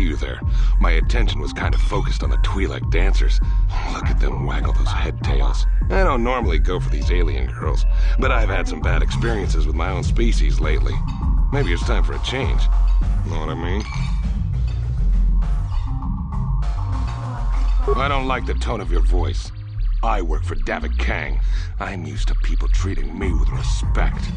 see you there. My attention was kind of focused on the Twi'lek dancers. Look at them waggle those head tails. I don't normally go for these alien girls, but I've had some bad experiences with my own species lately. Maybe it's time for a change. Know what I mean? I don't like the tone of your voice. I work for David Kang. I'm used to people treating me with respect.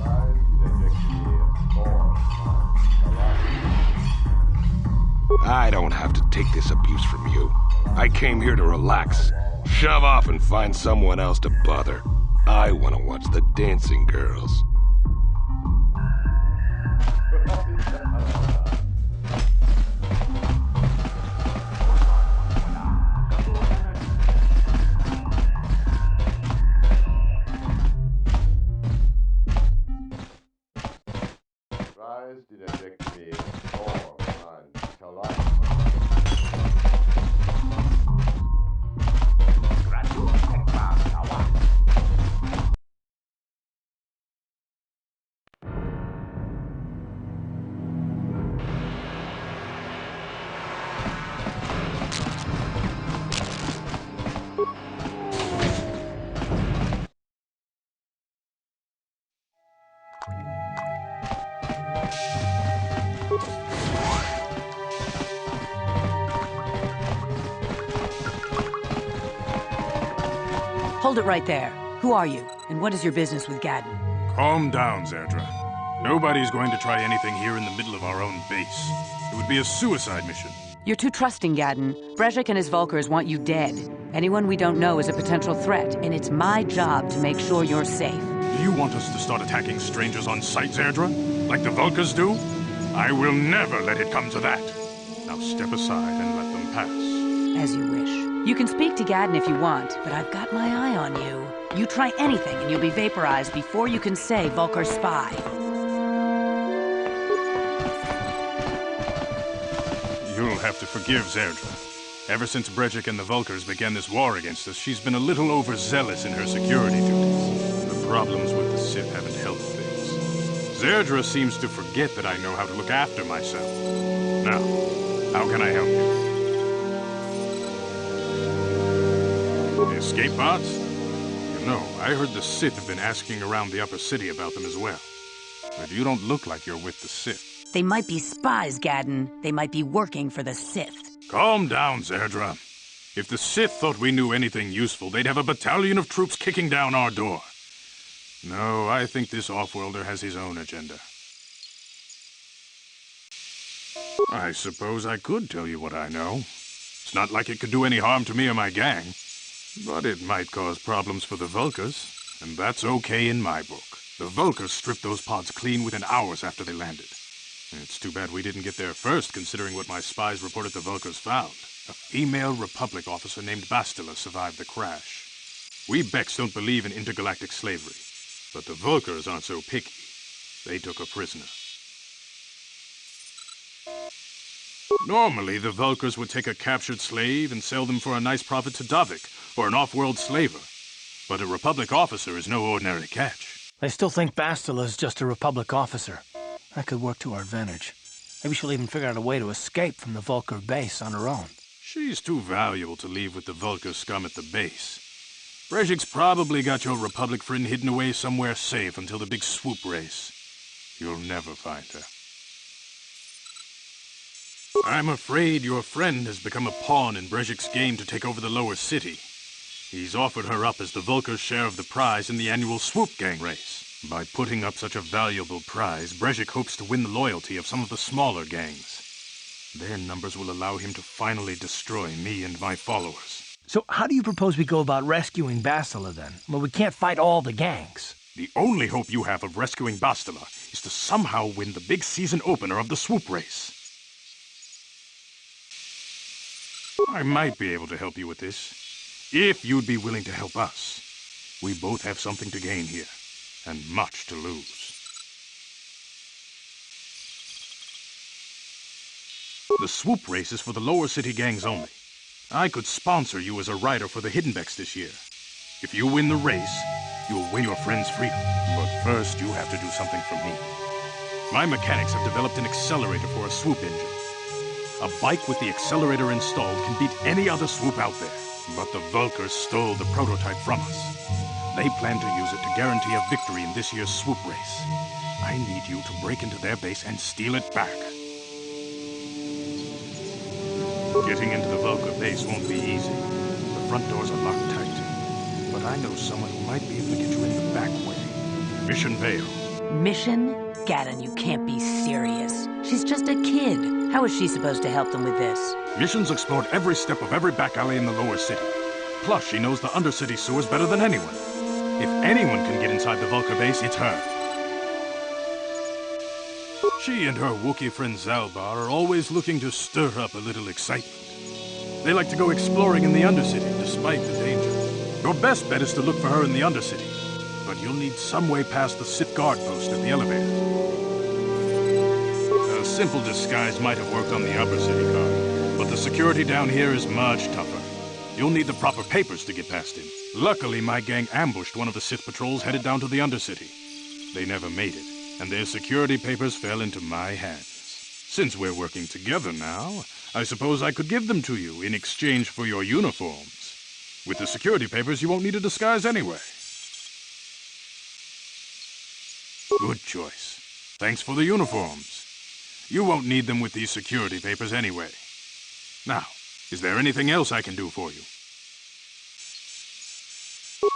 I don't have to take this abuse from you. I came here to relax. Shove off and find someone else to bother. I want to watch the dancing girls. Hold it right there. Who are you, and what is your business with Gadden? Calm down, Zerdra. Nobody's going to try anything here in the middle of our own base. It would be a suicide mission. You're too trusting, Gadden. Brezhik and his Vulkars want you dead. Anyone we don't know is a potential threat, and it's my job to make sure you're safe. Do you want us to start attacking strangers on sight, Zerdra? Like the Vulkars do? I will never let it come to that. Now step aside and let them pass. As you wish. You can speak to Gadden if you want, but I've got my eye on you. You try anything and you'll be vaporized before you can say Vulkar spy. You'll have to forgive Zerdra. Ever since Brezhik and the Vulkars began this war against us, she's been a little overzealous in her security duties. The problems with the Sith haven't helped things. Zerdra seems to forget that I know how to look after myself. Now, how can I help you? The escape pods? You know, I heard the Sith have been asking around the upper city about them as well. But you don't look like you're with the Sith. They might be spies, Gadden. They might be working for the Sith. Calm down, Zerdra. If the Sith thought we knew anything useful, they'd have a battalion of troops kicking down our door. No, I think this off-worlder has his own agenda. I suppose I could tell you what I know. It's not like it could do any harm to me or my gang. But it might cause problems for the Vulkars, and that's okay in my book. The Vulkars stripped those pods clean within hours after they landed. It's too bad we didn't get there first, considering what my spies reported the Vulkars found. A female Republic officer named Bastila survived the crash. We Beks don't believe in intergalactic slavery, but the Vulkars aren't so picky. They took her prisoner. Normally, the Vulkars would take a captured slave and sell them for a nice profit to Davik, or an off-world slaver. But a Republic officer is no ordinary catch. I still think Bastila is just a Republic officer. That could work to our advantage. Maybe she'll even figure out a way to escape from the Vulkar base on her own. She's too valuable to leave with the Vulkar scum at the base. Brezhik's probably got your Republic friend hidden away somewhere safe until the big swoop race. You'll never find her. I'm afraid your friend has become a pawn in Brezhik's game to take over the lower city. He's offered her up as the Vulkar's share of the prize in the annual Swoop Gang race. By putting up such a valuable prize, Brezhik hopes to win the loyalty of some of the smaller gangs. Their numbers will allow him to finally destroy me and my followers. So how do you propose we go about rescuing Bastila then? Well, we can't fight all the gangs. The only hope you have of rescuing Bastila is to somehow win the big season opener of the Swoop race. I might be able to help you with this, if you'd be willing to help us. We both have something to gain here, and much to lose. The swoop race is for the lower city gangs only. I could sponsor you as a rider for the Hidden Becks this year. If you win the race, you'll win your friend's freedom. But first, you have to do something for me. My mechanics have developed an accelerator for a swoop engine. A bike with the accelerator installed can beat any other swoop out there. But the Vulkars stole the prototype from us. They plan to use it to guarantee a victory in this year's swoop race. I need you to break into their base and steal it back. Getting into the Vulkar base won't be easy. The front doors are locked tight. But I know someone who might be able to get you in the back way. Mission Vale. Mission? Gaddon, you can't be serious. She's just a kid. How is she supposed to help them with this? Mission's explored every step of every back alley in the lower city. Plus, she knows the undercity sewers better than anyone. If anyone can get inside the Vulkar base, it's her. She and her Wookiee friend Zalbar are always looking to stir up a little excitement. They like to go exploring in the undercity, despite the danger. Your best bet is to look for her in the undercity. But you'll need some way past the Sith guard post at the elevator. A simple disguise might have worked on the upper city guard, but the security down here is much tougher. You'll need the proper papers to get past him. Luckily, my gang ambushed one of the Sith patrols headed down to the undercity. They never made it, and their security papers fell into my hands. Since we're working together now, I suppose I could give them to you in exchange for your uniforms. With the security papers, you won't need a disguise anyway. Good choice. Thanks for the uniforms. You won't need them with these security papers anyway. Now, is there anything else I can do for you?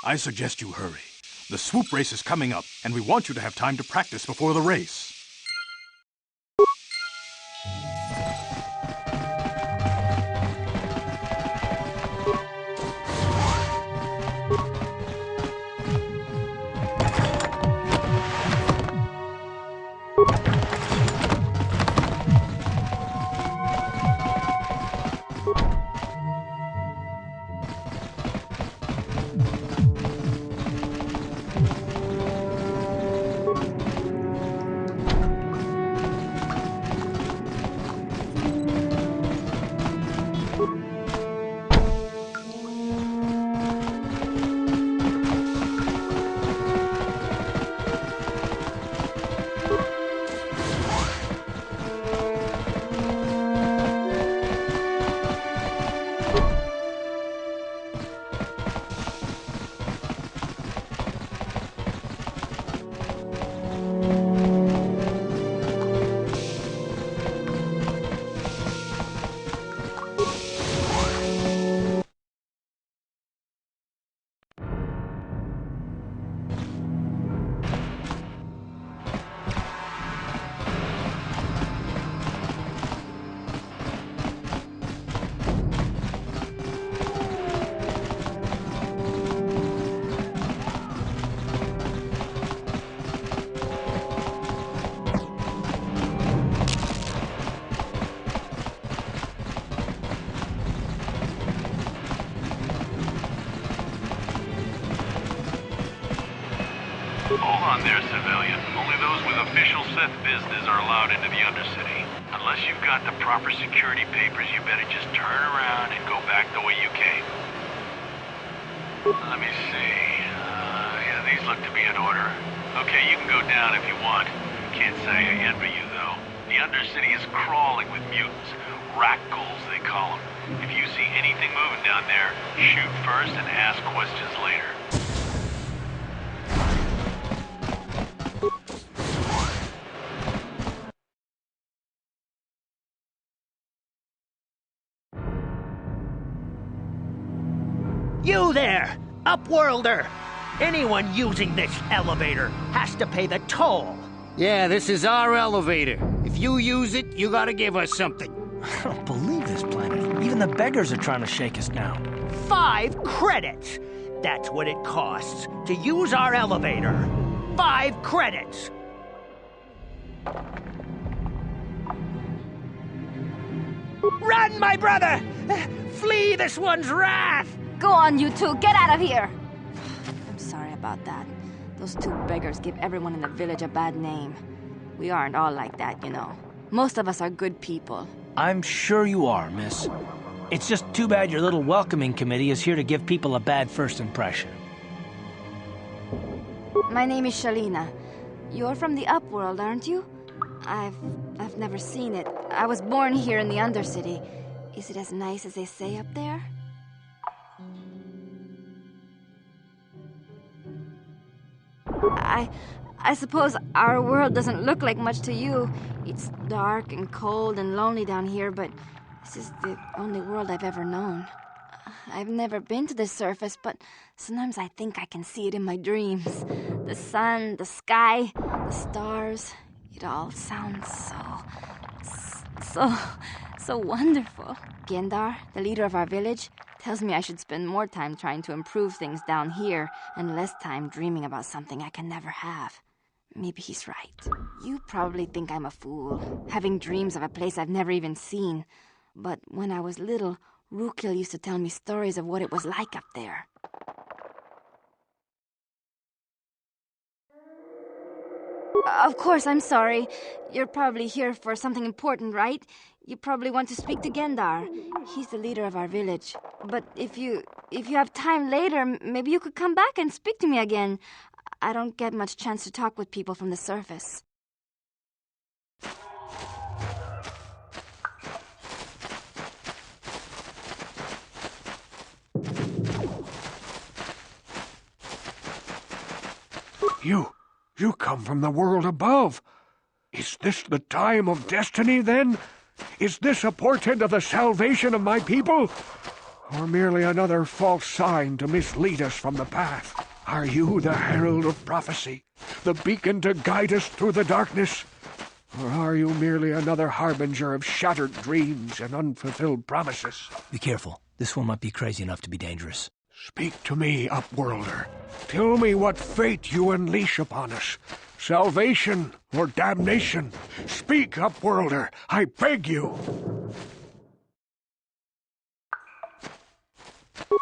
I suggest you hurry. The swoop race is coming up, and we want you to have time to practice before the race. Hold on there, civilian. Only those with official Sith business are allowed into the Undercity. Unless you've got the proper security papers, you better just turn around and go back the way you came. Let me see. Yeah, these look to be in order. Okay, you can go down if you want. Can't say I envy you, though. The Undercity is crawling with mutants. Rat-ghouls, they call them. If you see anything moving down there, shoot first and ask questions later. You there, Upworlder! Anyone using this elevator has to pay the toll. Yeah, this is our elevator. If you use it, you gotta give us something. I don't believe this planet. Even the beggars are trying to shake us down. 5 credits! That's what it costs to use our elevator. 5 credits! Run, my brother! Flee this one's wrath! Go on, you two. Get out of here! I'm sorry about that. Those 2 beggars give everyone in the village a bad name. We aren't all like that, you know. Most of us are good people. I'm sure you are, miss. It's just too bad your little welcoming committee is here to give people a bad first impression. My name is Shalina. You're from the Upworld, aren't you? I've never seen it. I was born here in the Undercity. Is it as nice as they say up there? I suppose our world doesn't look like much to you. It's dark and cold and lonely down here, but this is the only world I've ever known. I've never been to the surface, but sometimes I think I can see it in my dreams. The sun, the sky, the stars. It all sounds so wonderful. Gendar, the leader of our village, tells me I should spend more time trying to improve things down here and less time dreaming about something I can never have. Maybe he's right. You probably think I'm a fool, having dreams of a place I've never even seen. But when I was little, Rukil used to tell me stories of what it was like up there. Of course, I'm sorry. You're probably here for something important, right? You probably want to speak to Gendar. He's the leader of our village. But if you have time later, maybe you could come back and speak to me again. I don't get much chance to talk with people from the surface. You come from the world above. Is this the time of destiny, then? Is this a portent of the salvation of my people? Or merely another false sign to mislead us from the path? Are you the herald of prophecy, the beacon to guide us through the darkness? Or are you merely another harbinger of shattered dreams and unfulfilled promises? Be careful. This one might be crazy enough to be dangerous. Speak to me, Upworlder. Tell me what fate you unleash upon us. Salvation or damnation? Speak, Upworlder, I beg you.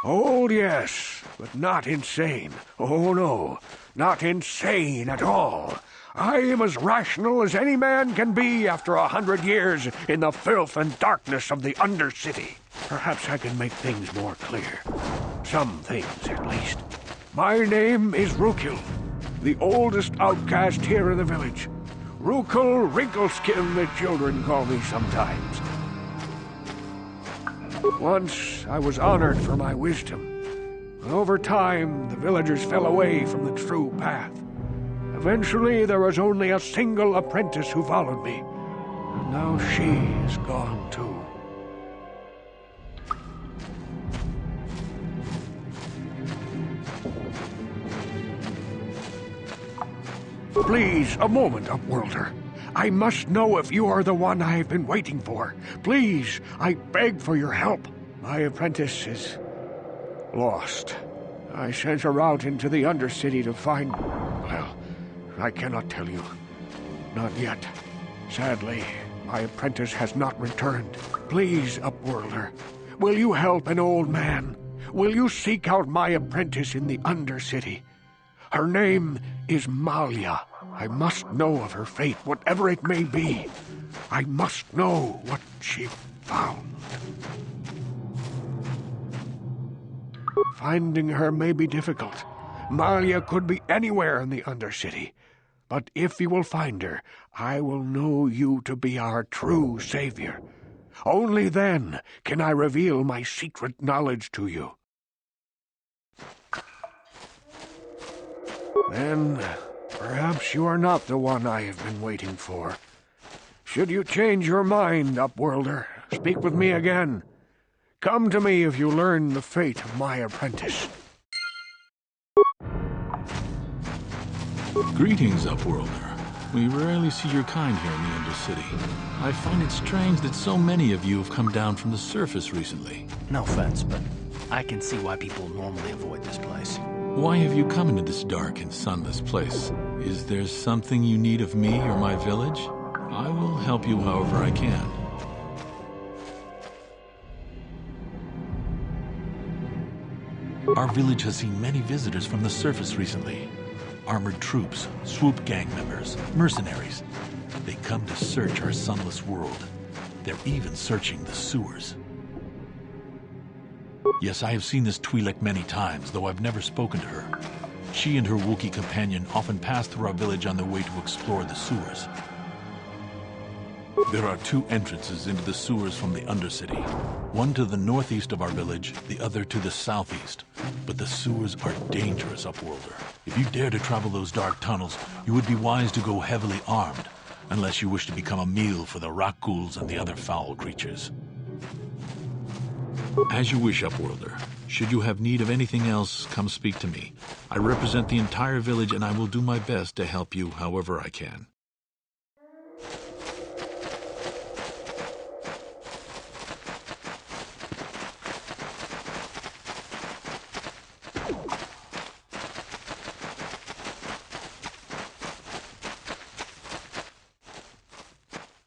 Oh, yes, but not insane. Oh, no, not insane at all. I am as rational as any man can be after 100 years in the filth and darkness of the Undercity. Perhaps I can make things more clear. Some things, at least. My name is Rukil, the oldest outcast here in the village. Rukil Wrinkleskin, the children call me sometimes. Once I was honored for my wisdom, but over time the villagers fell away from the true path. Eventually there was only a single apprentice who followed me, and now she is gone too. Please, a moment, Upworlder. I must know if you are the one I have been waiting for. Please, I beg for your help. My apprentice is lost. I sent her out into the Undercity to find... well, I cannot tell you. Not yet. Sadly, my apprentice has not returned. Please, Upworlder, will you help an old man? Will you seek out my apprentice in the Undercity? Her name is Malia. I must know of her fate, whatever it may be. I must know what she found. Finding her may be difficult. Malia could be anywhere in the Undercity. But if you will find her, I will know you to be our true savior. Only then can I reveal my secret knowledge to you. Then, perhaps you are not the one I have been waiting for. Should you change your mind, Upworlder, speak with me again. Come to me if you learn the fate of my apprentice. Greetings, Upworlder. We rarely see your kind here in the Undercity. I find it strange that so many of you have come down from the surface recently. No offense, but I can see why people normally avoid this place. Why have you come into this dark and sunless place? Is there something you need of me or my village? I will help you however I can. Our village has seen many visitors from the surface recently. Armored troops, swoop gang members, mercenaries. They come to search our sunless world. They're even searching the sewers. Yes, I have seen this Twi'lek many times, though I've never spoken to her. She and her Wookiee companion often pass through our village on their way to explore the sewers. There are two entrances into the sewers from the Undercity. One to the northeast of our village, the other to the southeast. But the sewers are dangerous, Upworlder. If you dare to travel those dark tunnels, you would be wise to go heavily armed, unless you wish to become a meal for the rock ghouls and the other foul creatures. As you wish, Upworlder. Should you have need of anything else, come speak to me. I represent the entire village, and I will do my best to help you however I can.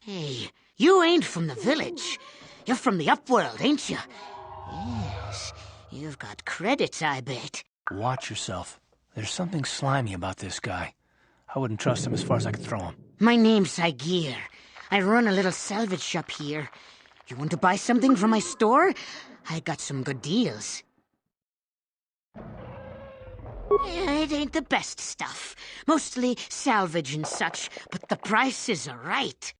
Hey, you ain't from the village. You're from the Upworld, ain't you? Yes, you've got credits, I bet. Watch yourself. There's something slimy about this guy. I wouldn't trust him as far as I could throw him. My name's Saigir. I run a little salvage shop here. You want to buy something from my store? I got some good deals. Yeah, it ain't the best stuff. Mostly salvage and such, but the prices are right.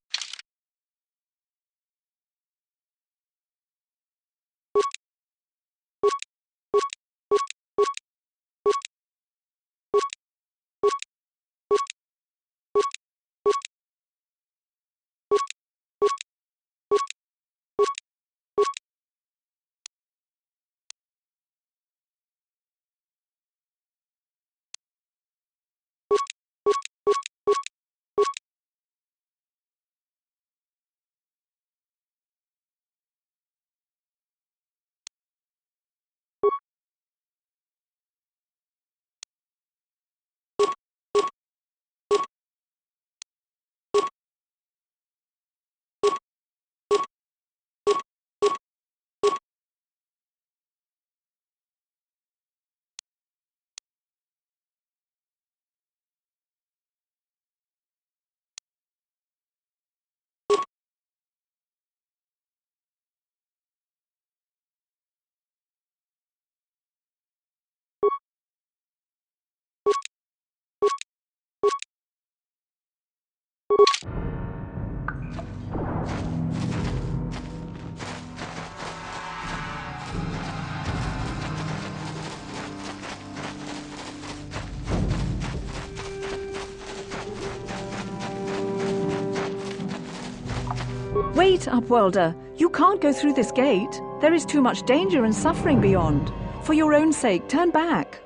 Wait, Upworlder. You can't go through this gate. There is too much danger and suffering beyond. For your own sake, turn back.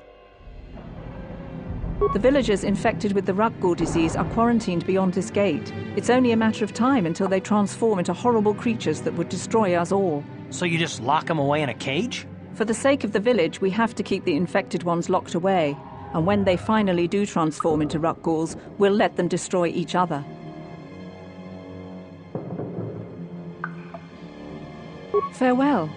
The villagers infected with the Ruggle disease are quarantined beyond this gate. It's only a matter of time until they transform into horrible creatures that would destroy us all. So you just lock them away in a cage? For the sake of the village, we have to keep the infected ones locked away. And when they finally do transform into Ruggles, we'll let them destroy each other. Farewell.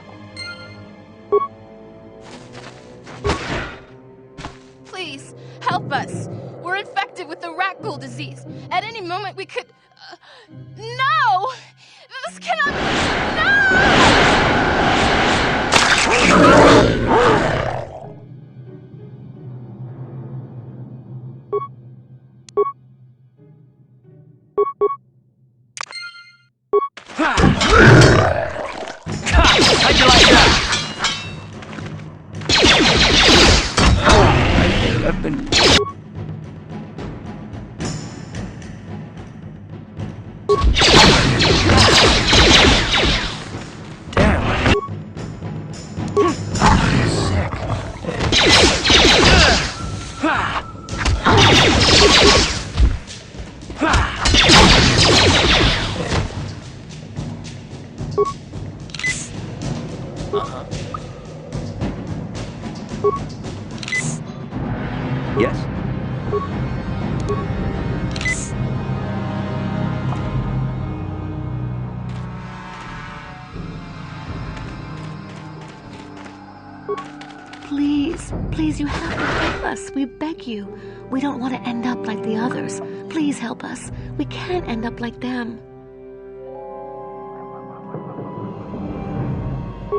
Please, help us. We're infected with the Ruggle disease. At any moment we could... No! This cannot... How'd you like that? I think I've been... Damn. Sick. Yes? Please, you have to help us. We beg you. We don't want to end up like the others. Please help us. We can't end up like them.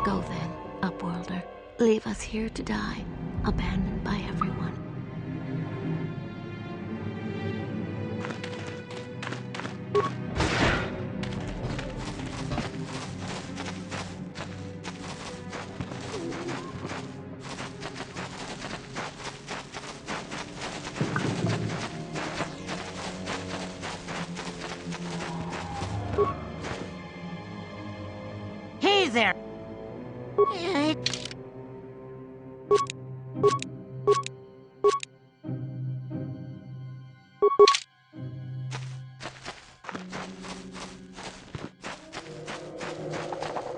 Go then, Upworlder. Leave us here to die, abandoned by everyone.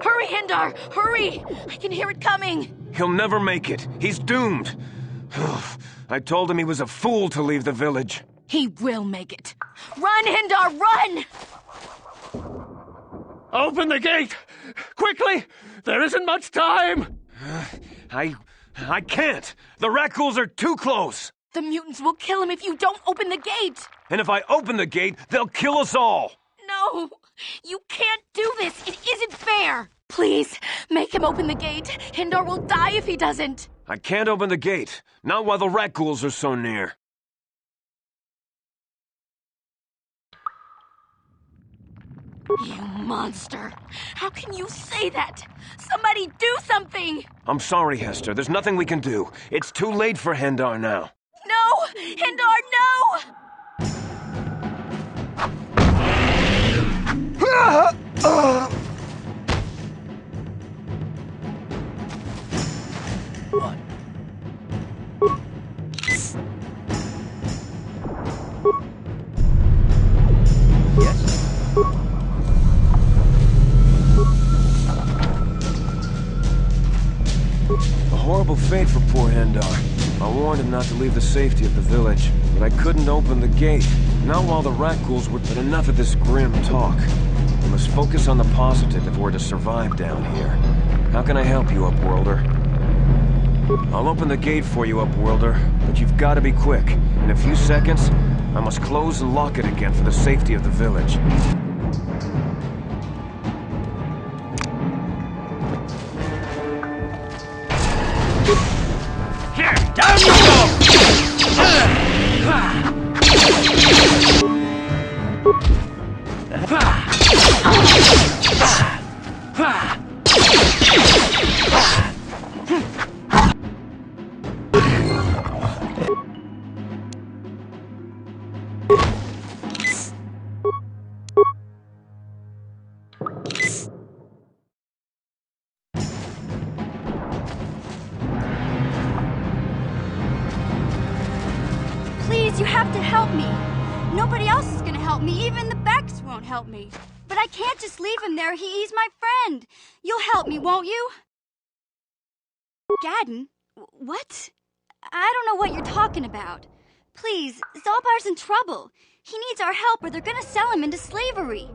Hurry, Hindar! Hurry! I can hear it coming! He'll never make it. He's doomed. I told him he was a fool to leave the village. He will make it. Run, Hindar, run! Open the gate! Quickly! There isn't much time! I can't! The Rakghouls are too close! The mutants will kill him if you don't open the gate! And if I open the gate, they'll kill us all! No! You can't do this! It isn't fair! Please, make him open the gate. Hindar will die if he doesn't. I can't open the gate. Not while the Rakghouls are so near. You monster! How can you say that? Somebody do something! I'm sorry, Hester. There's nothing we can do. It's too late for Hendar now. No! Hindar, no! What? Yes? A horrible fate for poor Hendar. I warned him not to leave the safety of the village, but I couldn't open the gate. Not while the Rakghouls were... But enough of this grim talk. We must focus on the positive if we're to survive down here. How can I help you, Upworlder? I'll open the gate for you, Upworlder, but you've got to be quick. In a few seconds, I must close and lock it again for the safety of the village. Here, down you Please, you have to help me. Nobody else is gonna help me. Even the Becks won't help me. But I can't just leave him there. He's my friend. You'll help me, won't you? Gadden? What? I don't know what you're talking about. Please, Zalbar's in trouble. He needs our help or they're gonna sell him into slavery.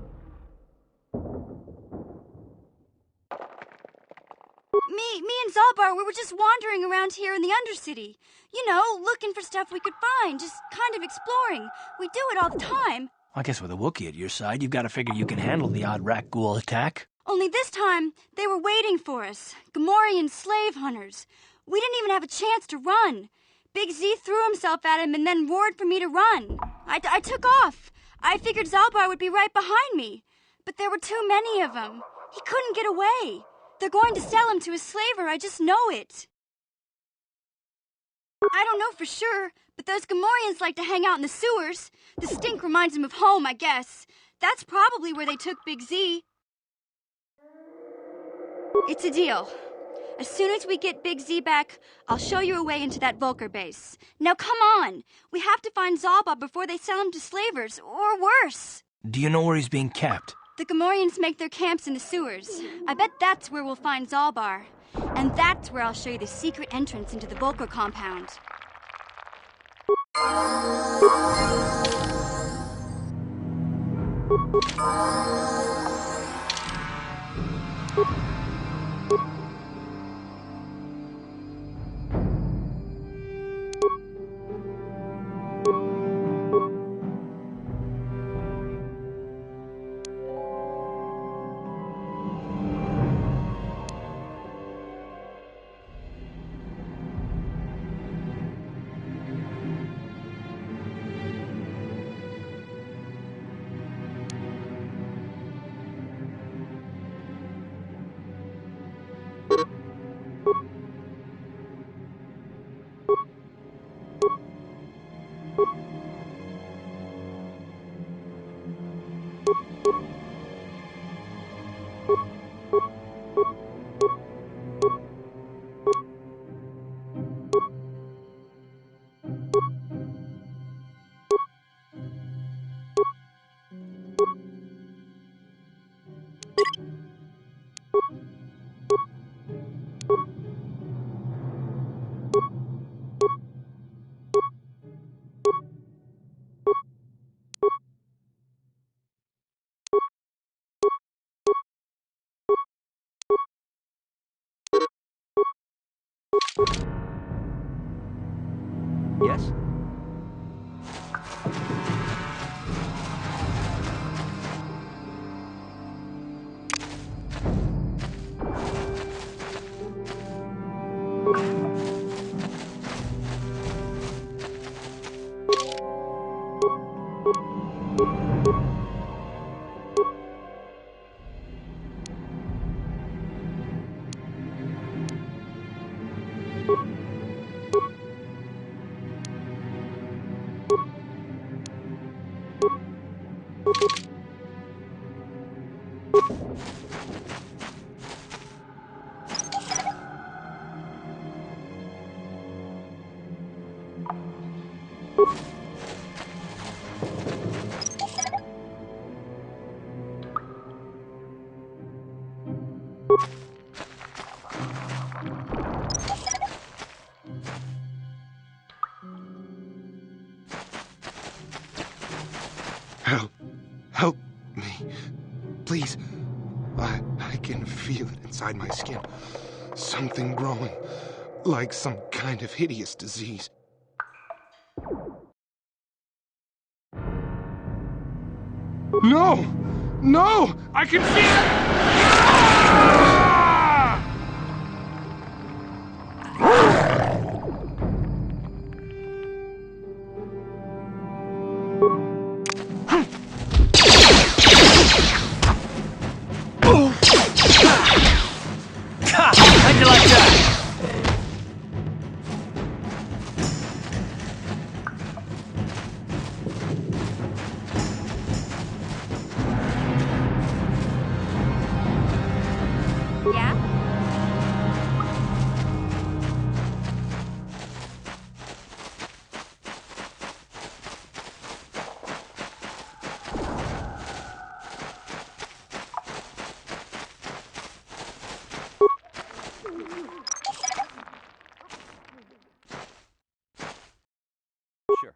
Me and Zalbar, we were just wandering around here in the Undercity. You know, looking for stuff we could find, just kind of exploring. We do it all the time. I guess with a Wookiee at your side, you've got to figure you can handle the odd Rakghoul attack. Only this time, they were waiting for us. Gamorrean slave hunters. We didn't even have a chance to run. Big Z threw himself at him and then roared for me to run. I took off. I figured Zalbar would be right behind me. But there were too many of them. He couldn't get away. They're going to sell him to a slaver, I just know it. I don't know for sure, but those Gamorreans like to hang out in the sewers. The stink reminds them of home, I guess. That's probably where they took Big Z. It's a deal. As soon as we get Big Z back, I'll show you a way into that Vulcar base. Now come on! We have to find Zalba before they sell him to slavers, or worse. Do you know where he's being kept? The Gamorreans make their camps in the sewers. I bet that's where we'll find Zalbar. And that's where I'll show you the secret entrance into the Vulcar compound. Yes? Help me. Please. I can feel it inside my skin. Something growing. Like some kind of hideous disease. No! No! I can feel it! How'd you like that? Yeah? Sure.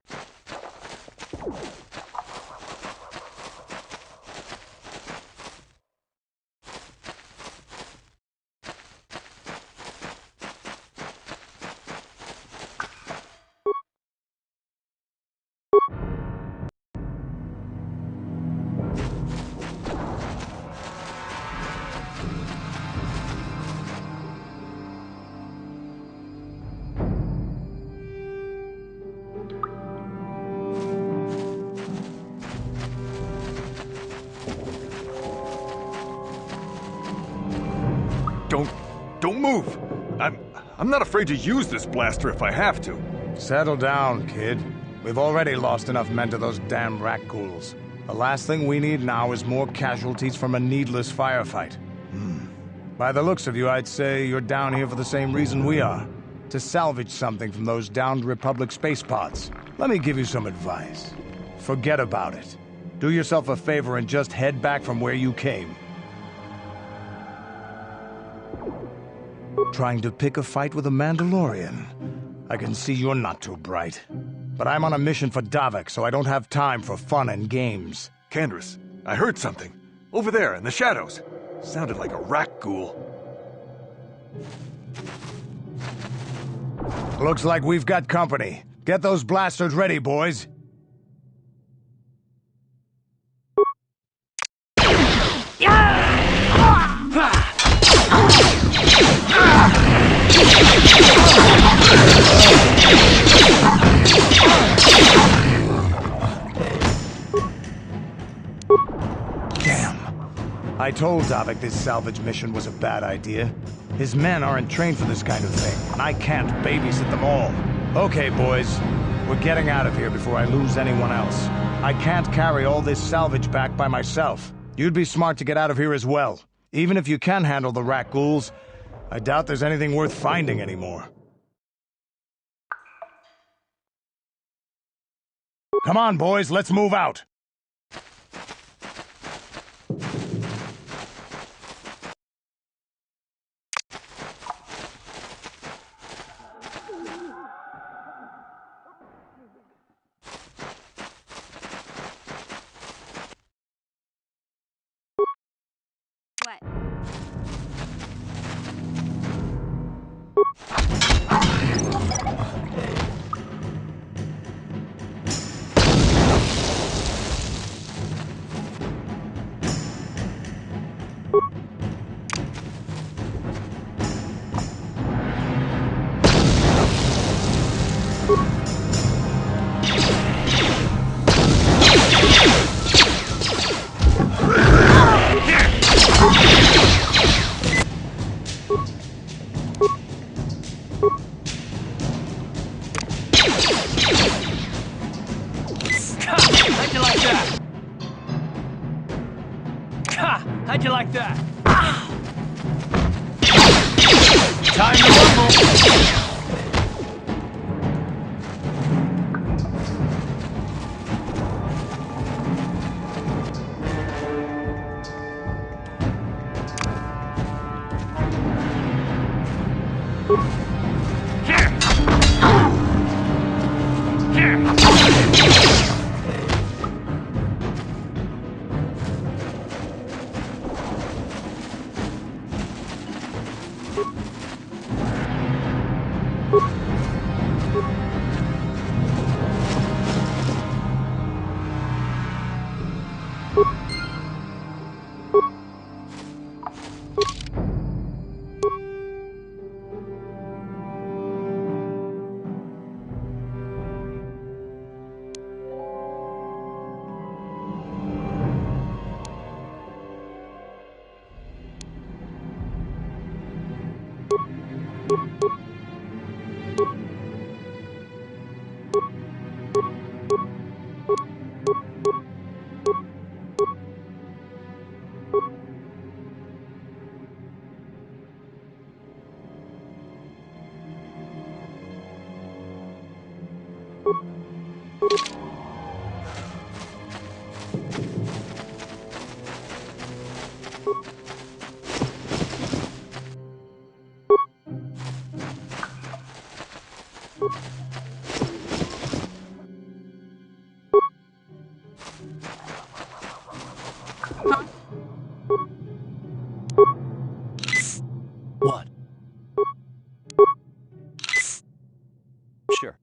Don't move! I'm not afraid to use this blaster if I have to. Settle down, kid. We've already lost enough men to those damn rat ghouls. The last thing we need now is more casualties from a needless firefight. By the looks of you, I'd say you're down here for the same reason we are. To salvage something from those downed Republic space pods. Let me give you some advice. Forget about it. Do yourself a favor and just head back from where you came. Trying to pick a fight with a Mandalorian? I can see you're not too bright. But I'm on a mission for Davik, so I don't have time for fun and games. Taris, I heard something. Over there, in the shadows. Sounded like a rat ghoul. Looks like we've got company. Get those blasters ready, boys. I told Davik this salvage mission was a bad idea. His men aren't trained for this kind of thing, and I can't babysit them all. Okay, boys. We're getting out of here before I lose anyone else. I can't carry all this salvage back by myself. You'd be smart to get out of here as well. Even if you can handle the rat ghouls, I doubt there's anything worth finding anymore. Come on, boys, let's move out. What? How'd you like that? How'd you like that? Time to rumble! What? Sure.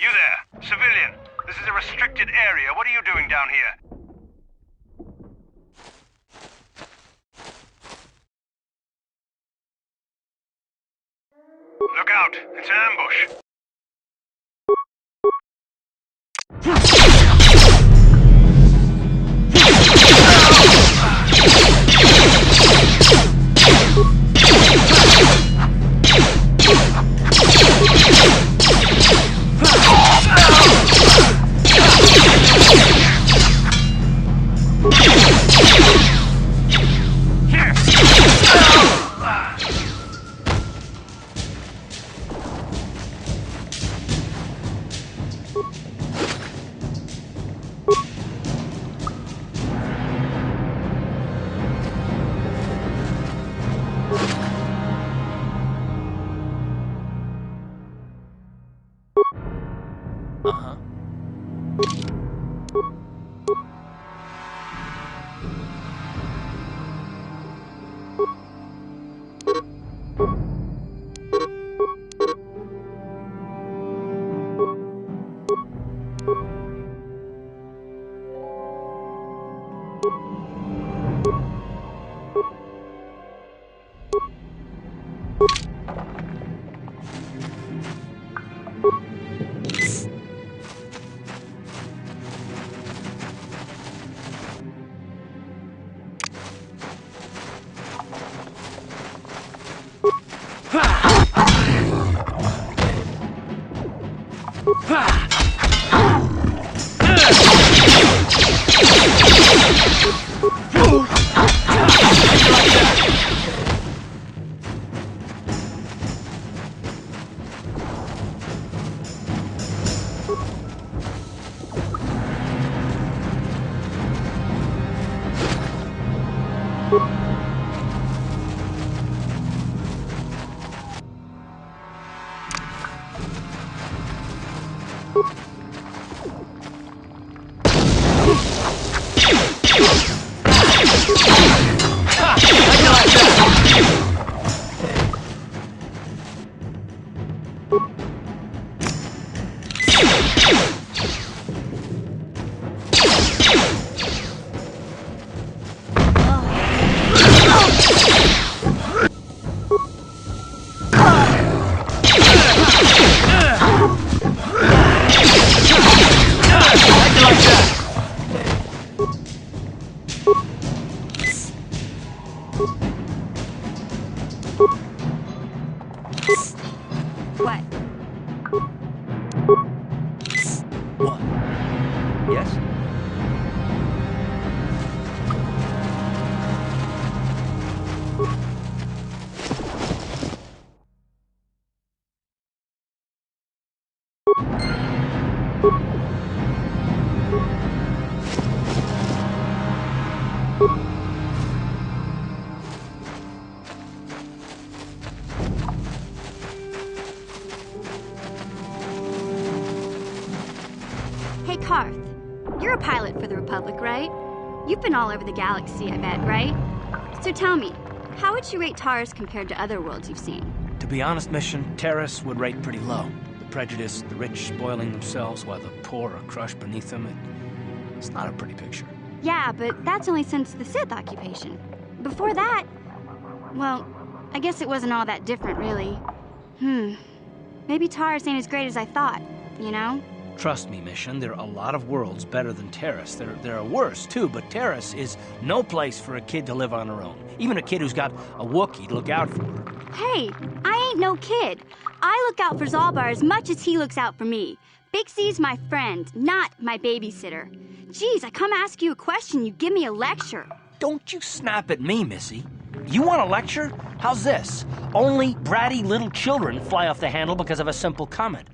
You there, civilian. This is a restricted area. What are you doing down here? Look out! It's an ambush! What? Yes? Hey, Karth. You're a pilot for the Republic, right? You've been all over the galaxy, I bet, right? So tell me, how would you rate Taris compared to other worlds you've seen? To be honest, Mission, Taris would rate pretty low. The prejudice, the rich spoiling themselves while the poor are crushed beneath them, it's not a pretty picture. Yeah, but that's only since the Sith occupation. Before that, well, I guess it wasn't all that different, really. Maybe Taris ain't as great as I thought, you know? Trust me, Mission, there are a lot of worlds better than Taris. There are worse, too, but Taris is no place for a kid to live on her own. Even a kid who's got a Wookiee to look out for her. Hey, I ain't no kid. I look out for Zalbar as much as he looks out for me. Big Z's my friend, not my babysitter. Geez, I come ask you a question, you give me a lecture. Don't you snap at me, Missy. You want a lecture? How's this? Only bratty little children fly off the handle because of a simple comment.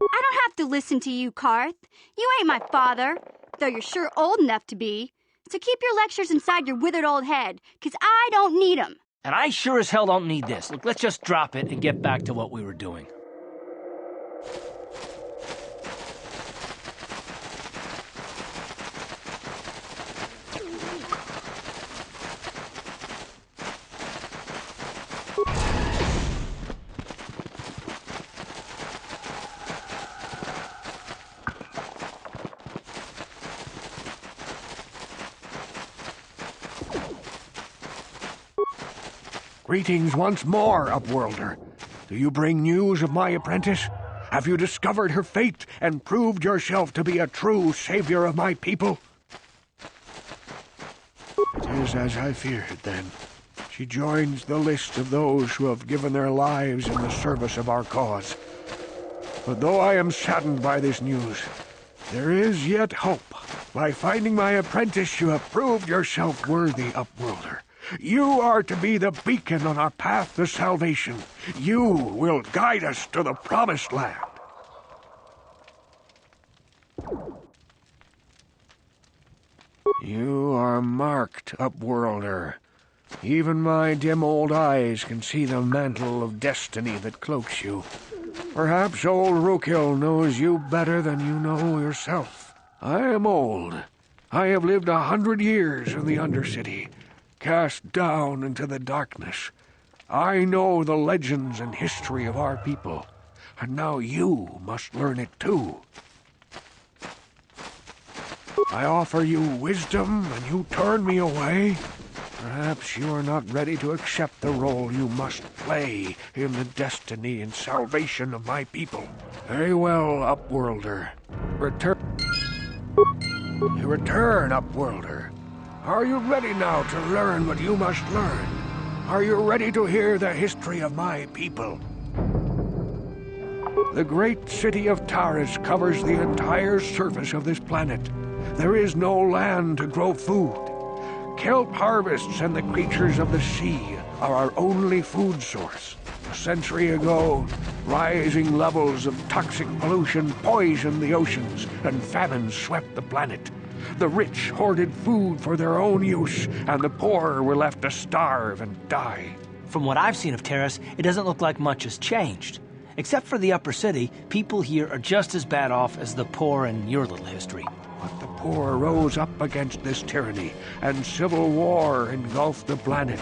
I don't have to listen to you, Karth. You ain't my father, though you're sure old enough to be. So keep your lectures inside your withered old head, 'cause I don't need 'em. And I sure as hell don't need this. Look, let's just drop it and get back to what we were doing. Greetings once more, Upworlder. Do you bring news of my apprentice? Have you discovered her fate and proved yourself to be a true savior of my people? It is as I feared, then. She joins the list of those who have given their lives in the service of our cause. But though I am saddened by this news, there is yet hope. By finding my apprentice, you have proved yourself worthy, Upworlder. You are to be the beacon on our path to salvation. You will guide us to the promised land. You are marked, Upworlder. Even my dim old eyes can see the mantle of destiny that cloaks you. Perhaps old Rookhill knows you better than you know yourself. I am old. I have lived 100 years in the Undercity, cast down into the darkness. I know the legends and history of our people, and now you must learn it too. I offer you wisdom, and you turn me away. Perhaps you are not ready to accept the role you must play in the destiny and salvation of my people. Very well, Upworlder. Return, Upworlder. Are you ready now to learn what you must learn? Are you ready to hear the history of my people? The great city of Taris covers the entire surface of this planet. There is no land to grow food. Kelp harvests and the creatures of the sea are our only food source. A century ago, rising levels of toxic pollution poisoned the oceans, and famine swept the planet. The rich hoarded food for their own use, and the poor were left to starve and die. From what I've seen of Taris, it doesn't look like much has changed. Except for the upper city, people here are just as bad off as the poor in your little history. But the poor rose up against this tyranny, and civil war engulfed the planet.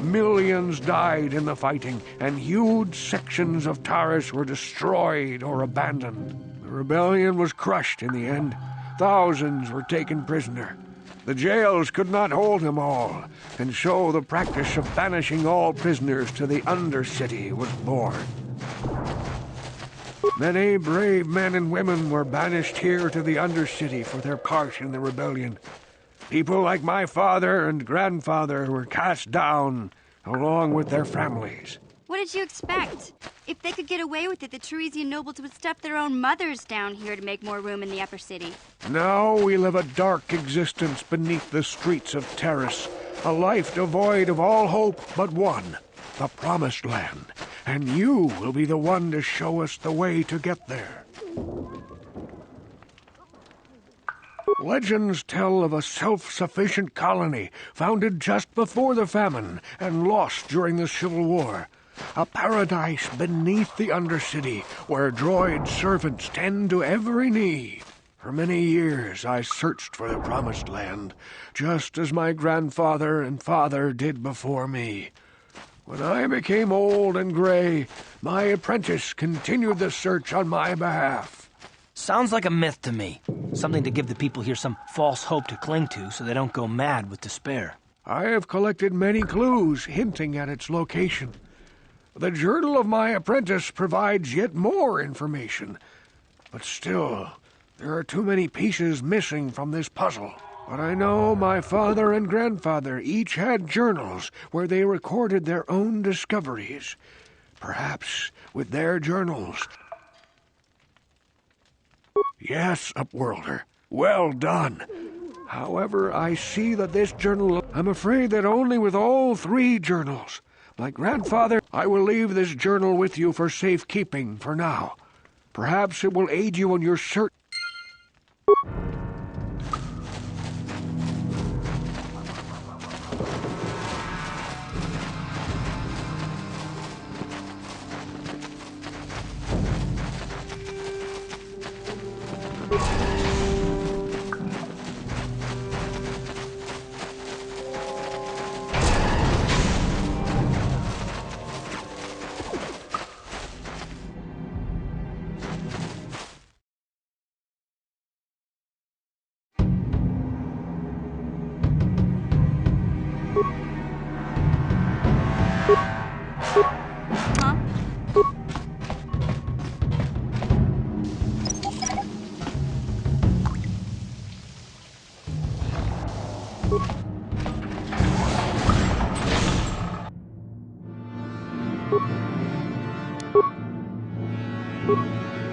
Millions died in the fighting, and huge sections of Taris were destroyed or abandoned. The rebellion was crushed in the end. Thousands were taken prisoner. The jails could not hold them all, and so the practice of banishing all prisoners to the Undercity was born. Many brave men and women were banished here to the Undercity for their part in the rebellion. People like my father and grandfather were cast down, along with their families. What did you expect? If they could get away with it, the Tarisian nobles would stuff their own mothers down here to make more room in the upper city. Now we live a dark existence beneath the streets of Taris, a life devoid of all hope but one, the Promised Land. And you will be the one to show us the way to get there. Legends tell of a self-sufficient colony founded just before the famine and lost during the Civil War. A paradise beneath the Undercity where droid servants tend to every need. For many years I searched for the Promised Land, just as my grandfather and father did before me. When I became old and gray, my apprentice continued the search on my behalf. Sounds like a myth to me. Something to give the people here some false hope to cling to so they don't go mad with despair. I have collected many clues hinting at its location. The journal of my apprentice provides yet more information. But still, there are too many pieces missing from this puzzle. But I know my father and grandfather each had journals where they recorded their own discoveries. Perhaps with their journals. Yes, Upworlder. Well done. However, I see that this journal... I'm afraid that only with all 3 journals. My grandfather, I will leave this journal with you for safekeeping for now. Perhaps it will aid you in your search.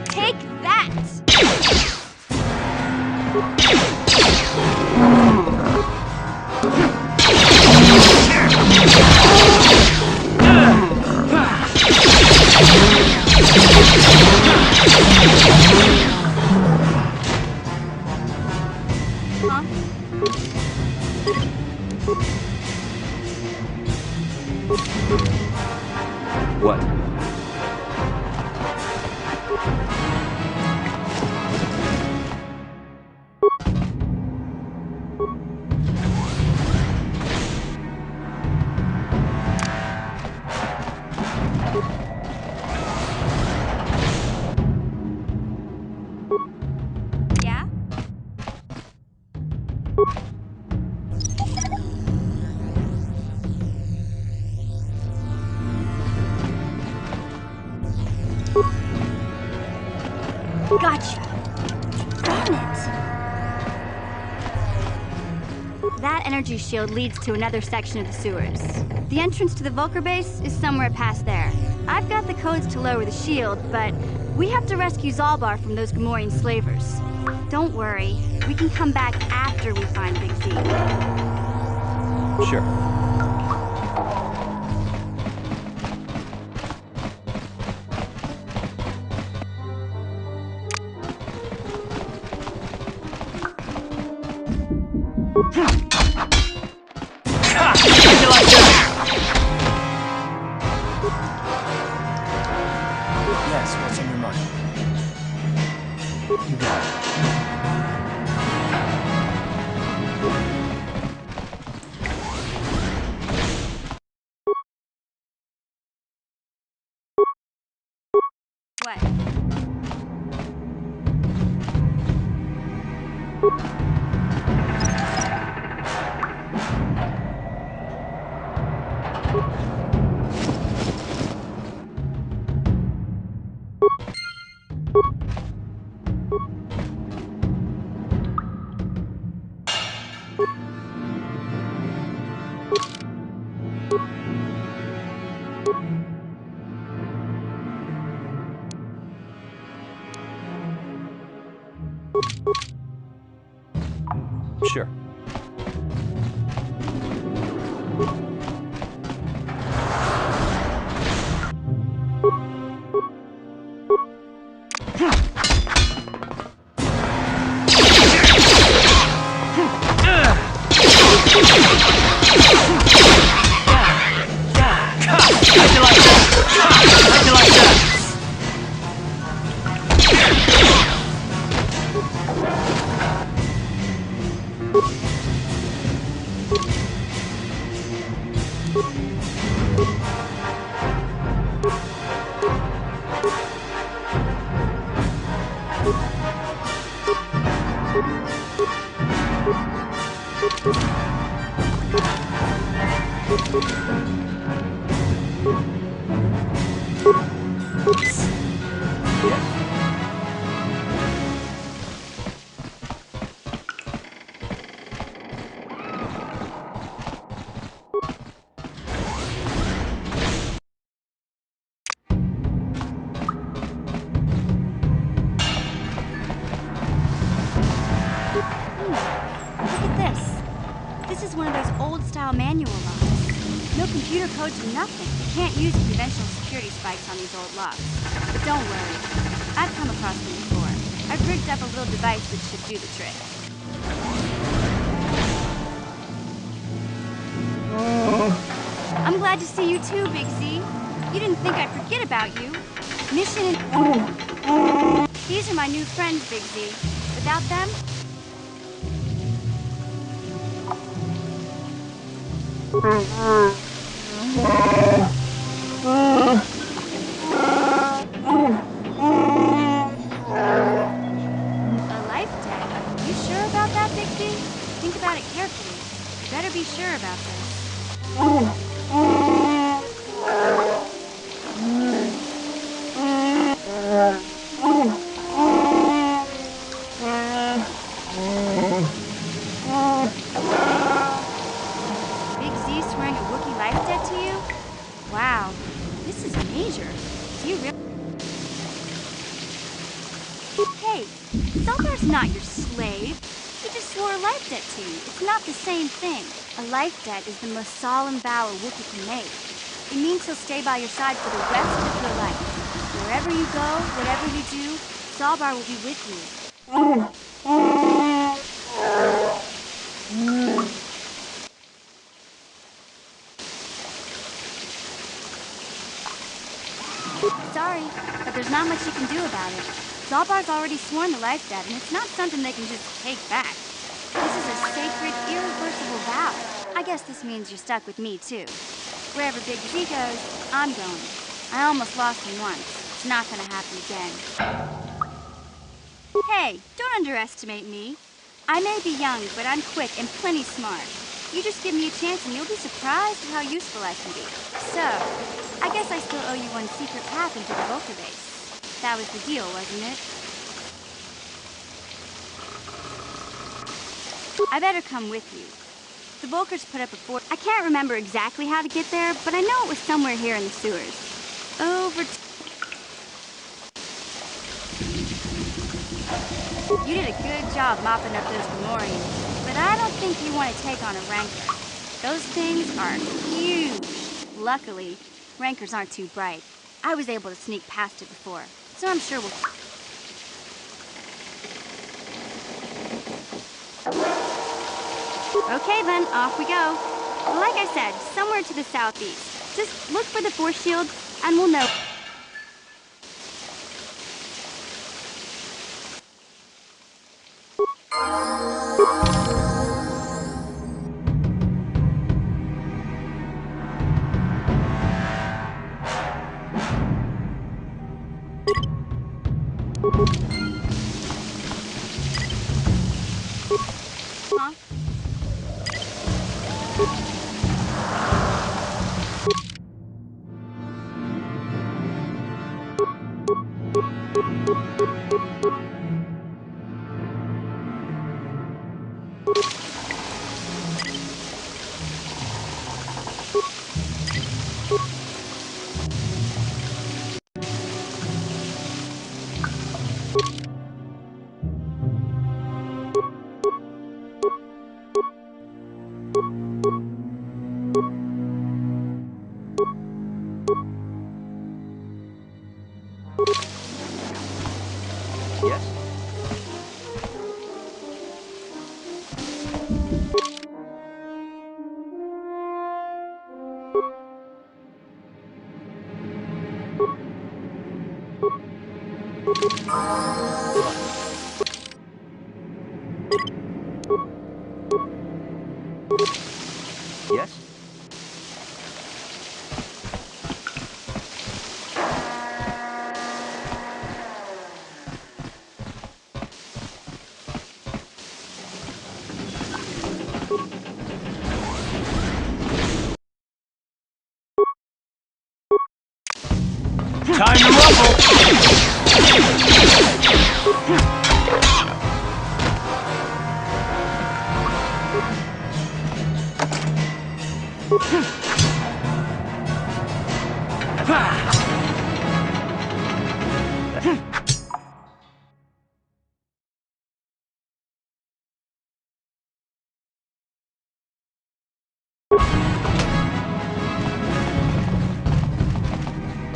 Take that! What? Yeah? Gotcha. Darn it. That energy shield leads to another section of the sewers. The entrance to the Vulcar base is somewhere past there. I've got the codes to lower the shield, but we have to rescue Zalbar from those Gamorrean slavers. Don't worry, we can come back after we find Big Z. Sure. Yes, what's on your mind? You got it. What? Sure. Manual locks. No computer codes or nothing. You can't use conventional security spikes on these old locks. But don't worry. I've come across them before. I've rigged up a little device that should do the trick. I'm glad to see you too, Big Z. You didn't think I'd forget about you. Mission and... These are my new friends, Big Z. Without them... A life debt? You sure about that, Big Z? Think about it carefully. You better be sure about this. Big Z swearing a Wookiee life debt to you? Wow, this is major. Do you really... Hey, Zeldar's not your slave. He just swore a life debt to you. It's not the same thing. A life debt is the most solemn vow a Wookiee can make. It means he'll stay by your side for the rest of your life. Wherever you go, whatever you do, Zalbar will be with you. Sorry, but there's not much you can do about it. Zalbar's already sworn the life debt, and it's not something they can just take back. This is a sacred, irreversible vow. I guess this means you're stuck with me, too. Wherever Big Z goes, I'm going. I almost lost him once. It's not gonna happen again. Hey, don't underestimate me. I may be young, but I'm quick and plenty smart. You just give me a chance and you'll be surprised at how useful I can be. So, I guess I still owe you one secret path into the Vulcan base. That was the deal, wasn't it? I better come with you. The Volkers put up a fort. I can't remember exactly how to get there, but I know it was somewhere here in the sewers. You did a good job mopping up those Gamorreans, but I don't think you want to take on a Rancor. Those things are huge. Luckily, Rancors aren't too bright. I was able to sneak past it before, so I'm sure we'll... Okay then, off we go. Like I said, somewhere to the southeast. Just look for the force shield, and we'll know. Yes? Yes? Time to rumble!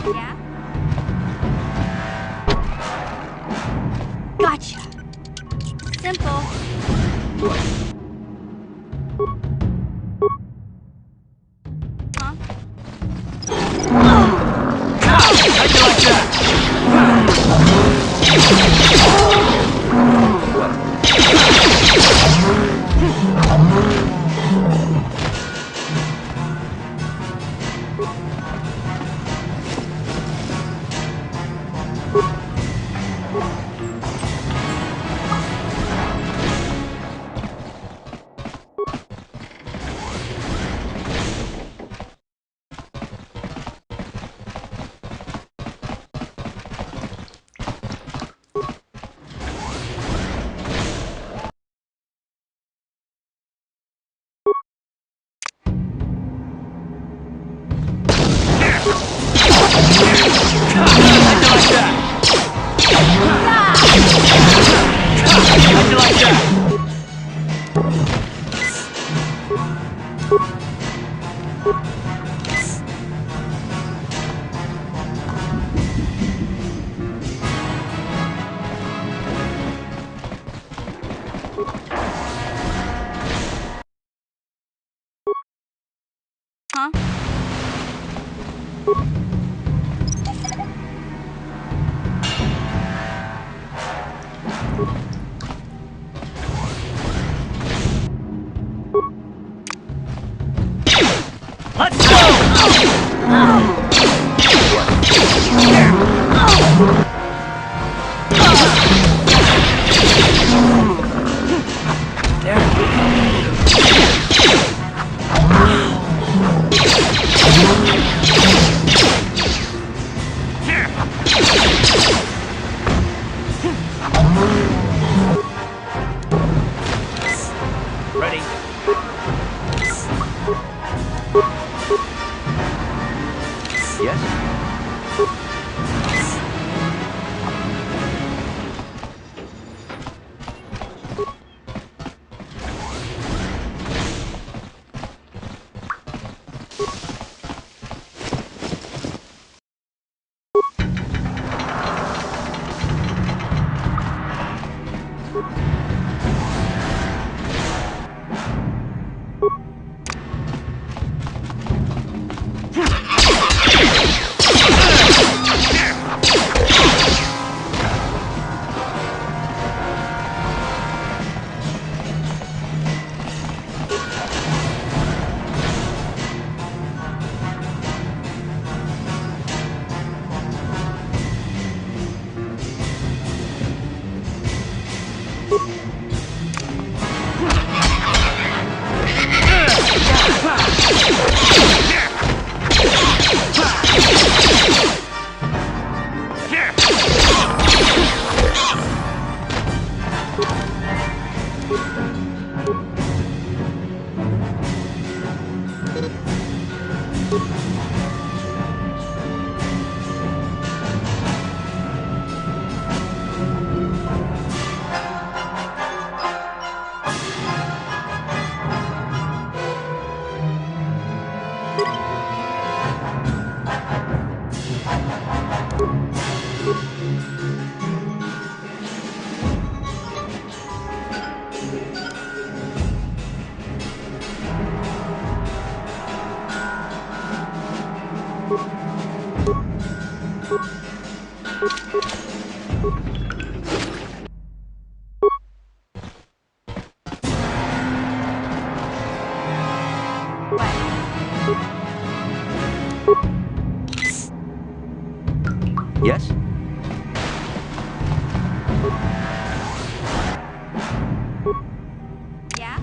Yeah? Gotcha. Simple. Huh? How'd you like that? How'd you like that? Huh? Let's go! Yes? Yeah?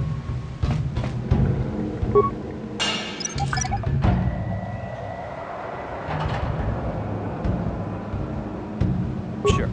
Sure.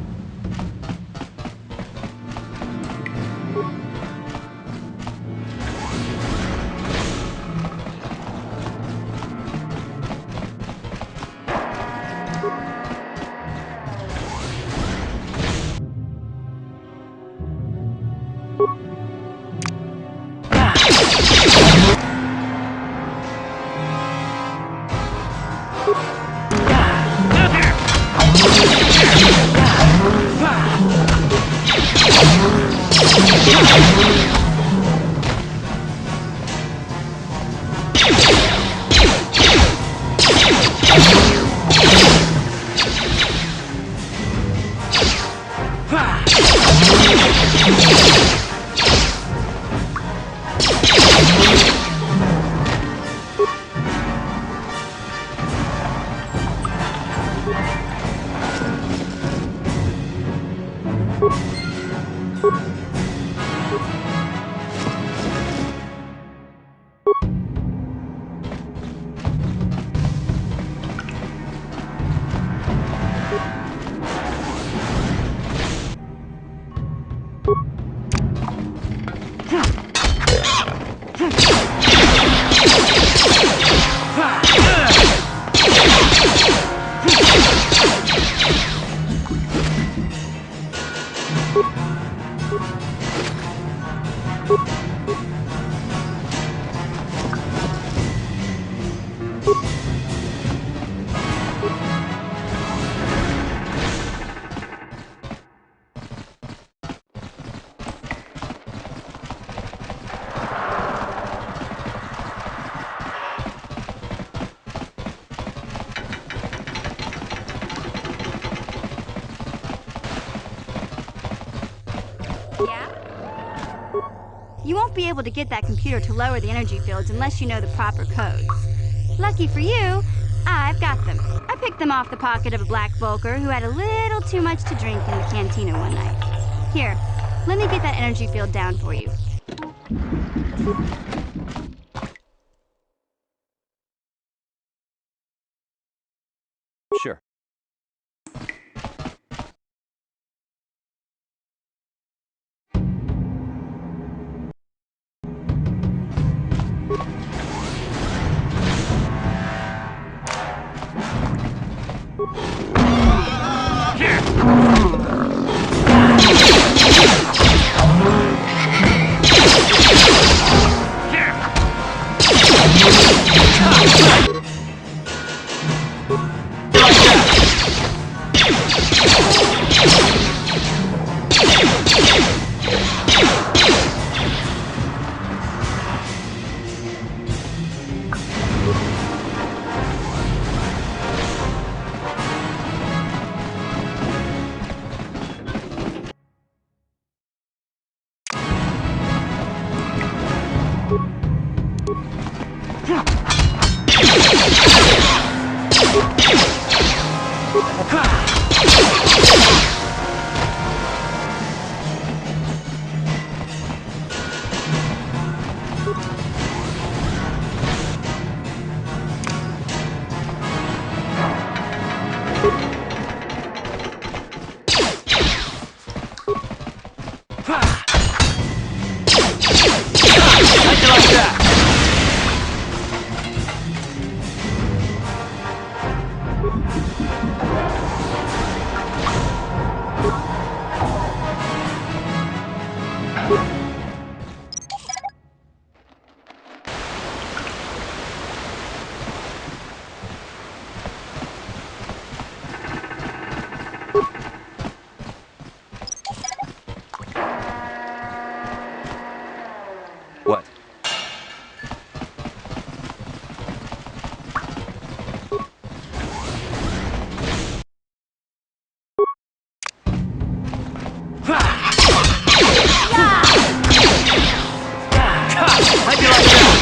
You won't be able to get that computer to lower the energy fields unless you know the proper codes. Lucky for you, I've got them. I picked them off the pocket of a black Volker who had a little too much to drink in the cantina one night. Here, let me get that energy field down for you. Sure. How'd you like that?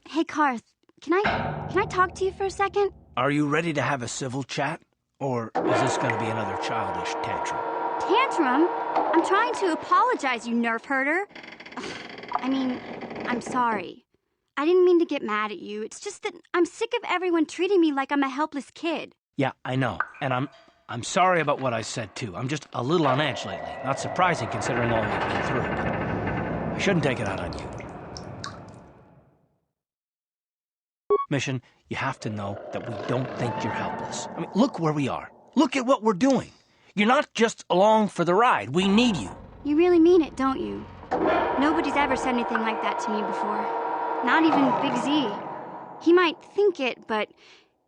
Hey, Karth, can I talk to you for a second? Are you ready to have a civil chat? Or is this gonna be another childish tantrum? Tantrum? I'm trying to apologize, you nerf herder. I mean, I'm sorry. I didn't mean to get mad at you. It's just that I'm sick of everyone treating me like I'm a helpless kid. Yeah, I know. And I'm sorry about what I said, too. I'm just a little on edge lately. Not surprising considering all we've been through, but I shouldn't take it out on you. Mission, you have to know that we don't think you're helpless. I mean, look where we are. Look at what we're doing. You're not just along for the ride. We need you. You really mean it, don't you? Nobody's ever said anything like that to me before. Not even Big Z. He might think it, but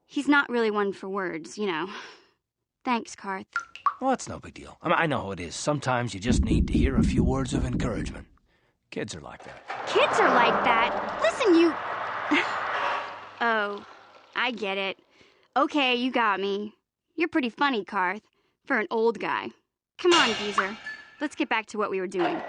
he's not really one for words, you know. Thanks, Karth. Well, that's no big deal. I mean, I know how it is. Sometimes you just need to hear a few words of encouragement. Kids are like that. Kids are like that? Listen, you... Oh, I get it. Okay, you got me. You're pretty funny, Karth, for an old guy. Come on, geezer. Let's get back to what we were doing.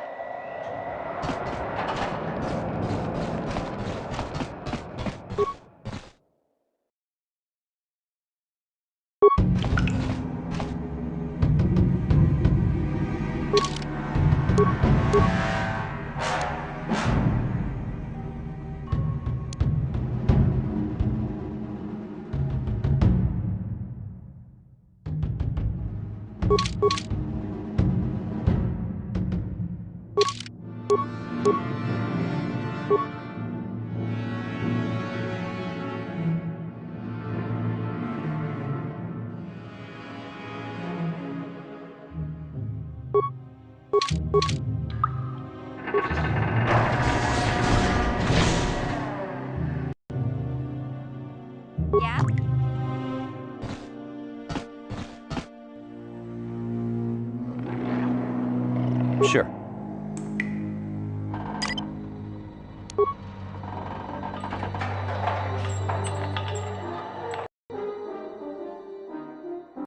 Yeah? Sure.